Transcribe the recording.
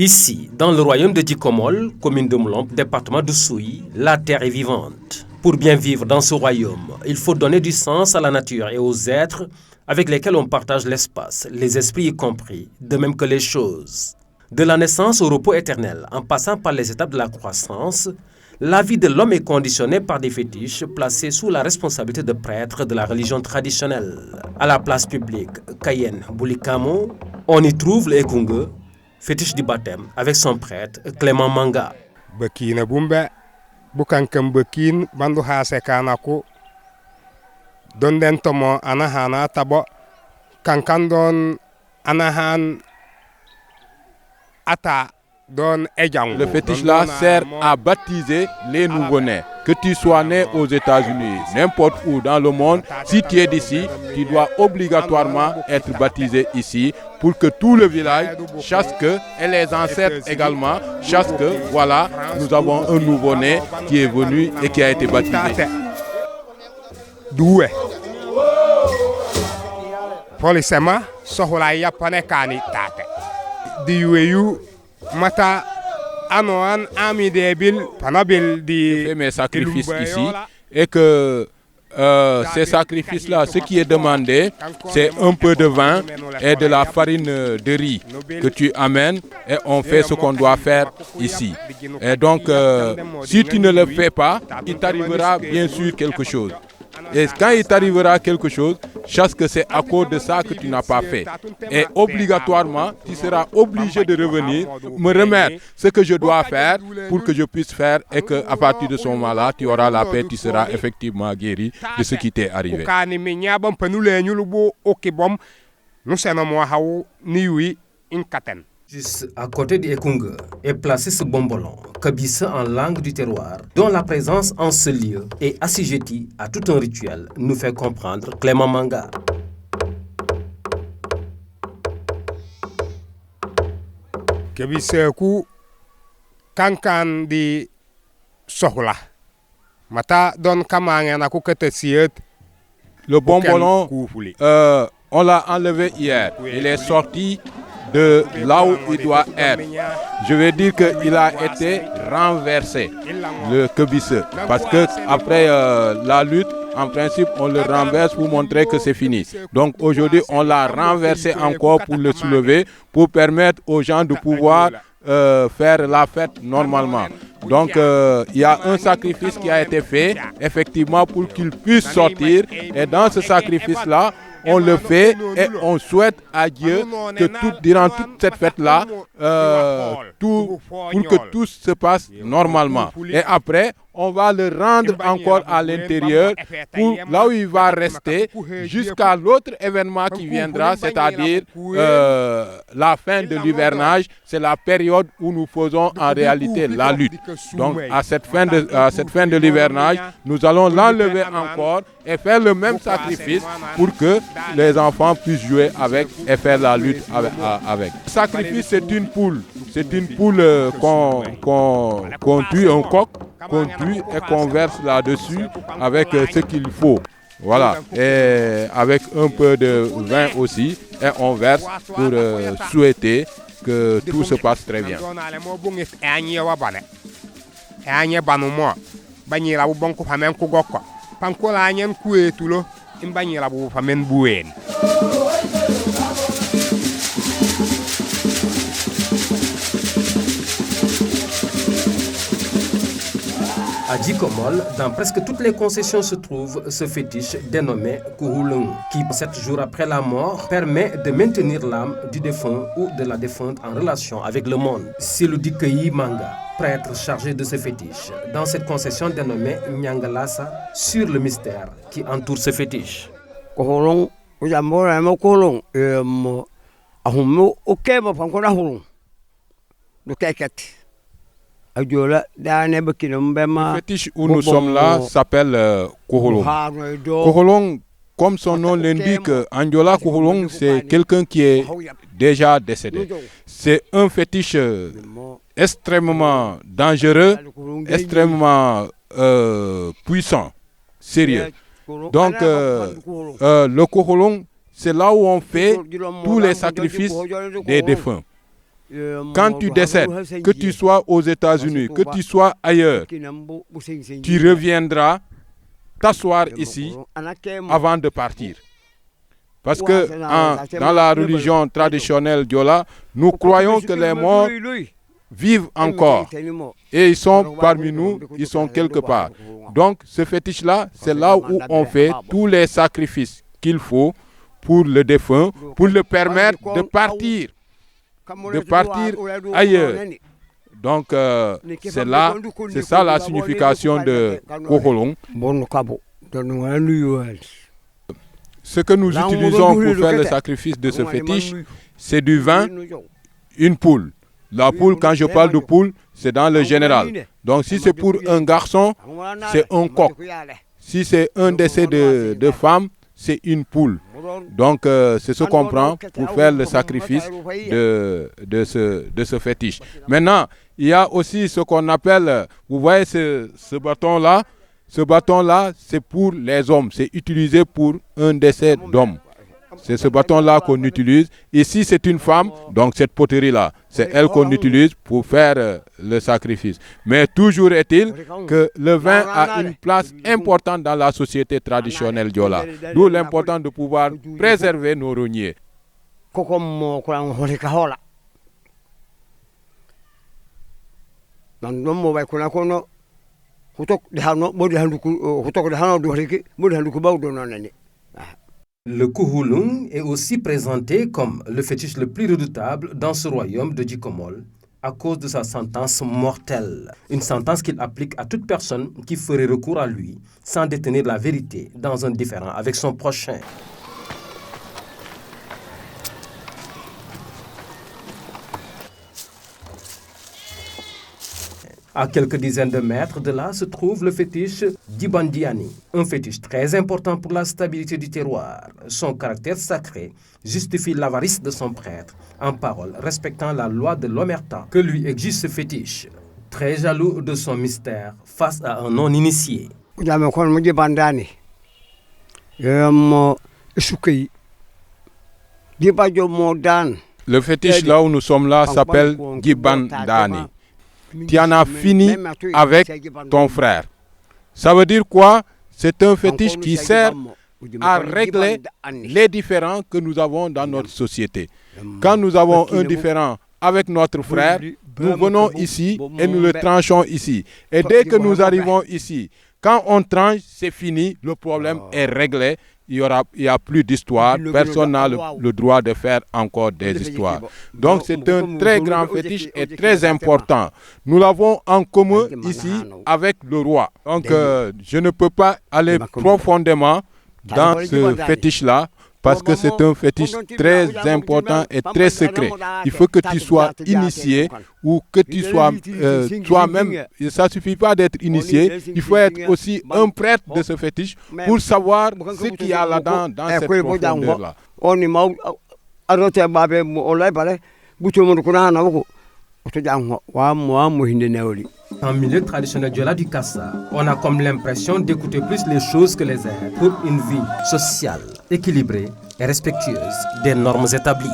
Ici, dans le royaume de Djikomol, commune de Moulomp, département de Souyi, la terre est vivante. Pour bien vivre dans ce royaume, il faut donner du sens à la nature et aux êtres avec lesquels on partage l'espace, les esprits y compris, de même que les choses. De la naissance au repos éternel, en passant par les étapes de la croissance, la vie de l'homme est conditionnée par des fétiches placés sous la responsabilité de prêtres de la religion traditionnelle. À la place publique, Kayen Boulikamo, on y trouve le Ekunge, fétiche du baptême, avec son prêtre Clément Manga. Bekina bumbe, bukankam bekin, bandu hase kanako, donden tomo anahana tabo, kankandon anahan ata. Le fétiche-là sert à baptiser les nouveau-nés. Que tu sois né aux États-Unis, n'importe où dans le monde, si tu es d'ici, tu dois obligatoirement être baptisé ici pour que tout le village sache que, et les ancêtres également, sachent que, voilà, nous avons un nouveau-né qui est venu et qui a été baptisé. Doué. Polisema, sohulaya panekani tate. Diweyu. Mata anoan ami debil panabil di. Je fais mes sacrifices ici et que ces sacrifices-là, ce qui est demandé, c'est un peu de vin et de la farine de riz que tu amènes et on fait ce qu'on doit faire ici. Et donc, si tu ne le fais pas, il t'arrivera bien sûr quelque chose. Et quand il t'arrivera quelque chose, sache que c'est à cause de ça que tu n'as pas fait. Et obligatoirement, tu seras obligé de revenir, me remettre ce que je dois faire pour que je puisse faire et qu'à partir de ce moment-là, tu auras la paix, tu seras effectivement guéri de ce qui t'est arrivé. Juste à côté de Ekunge est placé ce bombolon, kabissa en langue du terroir, dont la présence en ce lieu est assujettie à tout un rituel, nous fait comprendre Clément Manga. Kabissa ku kankan di sohla. Mata don kamanga na ku ketesiet. Le bombolon, on l'a enlevé hier. Il est sorti de là où il doit être. Je vais dire qu'il a été renversé, le kebisse, parce que après la lutte, en principe, on le renverse pour montrer que c'est fini. Donc aujourd'hui, on l'a renversé encore pour le soulever, pour permettre aux gens de pouvoir faire la fête normalement. Donc il y a un sacrifice qui a été fait, effectivement, pour qu'il puisse sortir. Et dans ce sacrifice-là, on le fait et on souhaite à Dieu que durant toute cette fête-là, pour que tout se passe normalement. Et après, on va le rendre encore à l'intérieur, pour là où il va rester jusqu'à l'autre événement qui viendra, c'est-à-dire la fin de l'hivernage. C'est la période où nous faisons en réalité la lutte. Donc à cette fin de l'hivernage, nous allons l'enlever encore et faire le même sacrifice pour que les enfants puissent jouer avec et faire la lutte avec. Le sacrifice, c'est une poule. C'est une poule qu'on tue, un coq qu'on tue et qu'on verse là-dessus avec ce qu'il faut. Voilà. Et avec un peu de vin aussi. Et on verse pour souhaiter que tout se passe très bien. À Djikomol, dans presque toutes les concessions se trouve ce fétiche dénommé Kouhoulung, qui, 7 jours après la mort, permet de maintenir l'âme du défunt ou de la défunte en relation avec le monde. C'est le Dikeyi Manga, prêtre chargé de ce fétiche, dans cette concession dénommée Nyangalasa, sur le mystère qui entoure ce fétiche. Kouhoulung, Kouhoulung, Le fétiche où nous sommes là s'appelle Kouhoulung. Kouhoulung, comme son nom l'indique, Andiola Kouhoulung, c'est quelqu'un qui est déjà décédé. C'est un fétiche extrêmement dangereux, extrêmement puissant, sérieux. Donc, le Kouhoulung, c'est là où on fait tous les sacrifices des défunts. Quand tu décèdes, que tu sois aux États-Unis, que tu sois ailleurs, tu reviendras t'asseoir ici avant de partir. Parce que dans la religion traditionnelle Diola, nous croyons que les morts vivent encore. Et ils sont parmi nous, ils sont quelque part. Donc ce fétiche-là, c'est là où on fait tous les sacrifices qu'il faut pour le défunt, pour le permettre de partir ailleurs. Donc c'est ça la signification de Koholong. Ce que nous utilisons pour faire le sacrifice de ce fétiche, c'est du vin, une poule. La poule, quand je parle de poule, c'est dans le général. Donc si c'est pour un garçon, c'est un coq. Si c'est un décès de femme, c'est une poule. Donc c'est ce qu'on prend pour faire le sacrifice de ce fétiche. Maintenant, il y a aussi ce qu'on appelle, vous voyez ce bâton-là. Ce bâton-là, c'est pour les hommes. C'est utilisé pour un décès d'homme. C'est ce bâton-là qu'on utilise. Ici, c'est une femme, donc cette poterie-là, c'est elle qu'on utilise pour faire le sacrifice. Mais toujours est-il que le vin a une place importante dans la société traditionnelle Diola. D'où l'important de pouvoir préserver nos rogniers. Le Kuhulung est aussi présenté comme le fétiche le plus redoutable dans ce royaume de Djikomol à cause de sa sentence mortelle. Une sentence qu'il applique à toute personne qui ferait recours à lui sans détenir la vérité dans un différend avec son prochain. À quelques dizaines de mètres de là se trouve le fétiche d'Ibandiani, un fétiche très important pour la stabilité du terroir. Son caractère sacré justifie l'avarice de son prêtre en parole respectant la loi de l'Omerta que lui exige ce fétiche, très jaloux de son mystère face à un non-initié. Le fétiche là où nous sommes là s'appelle Gibandani. Tu en as fini avec ton frère. Ça veut dire quoi? C'est un fétiche qui sert à régler les différends que nous avons dans notre société. Quand nous avons un différend avec notre frère, nous venons ici et nous le tranchons ici. Et dès que nous arrivons ici, quand on tranche, c'est fini, le problème est réglé. Il n'y a plus d'histoire, personne n'a le droit de faire encore des histoires. Donc c'est un très grand fétiche et très important. Nous l'avons en commun ici avec le roi. Donc je ne peux pas aller profondément dans ce fétiche-là parce que c'est un fétiche très important et très secret. Il faut que tu sois initié ou que tu sois toi-même. Ça ne suffit pas d'être initié. Il faut être aussi un prêtre de ce fétiche pour savoir ce qu'il y a là-dedans, dans cette profondeur-là. En milieu traditionnel Diola du Kassa, on a comme l'impression d'écouter plus les choses que les êtres pour une vie sociale, équilibrée et respectueuse des normes établies.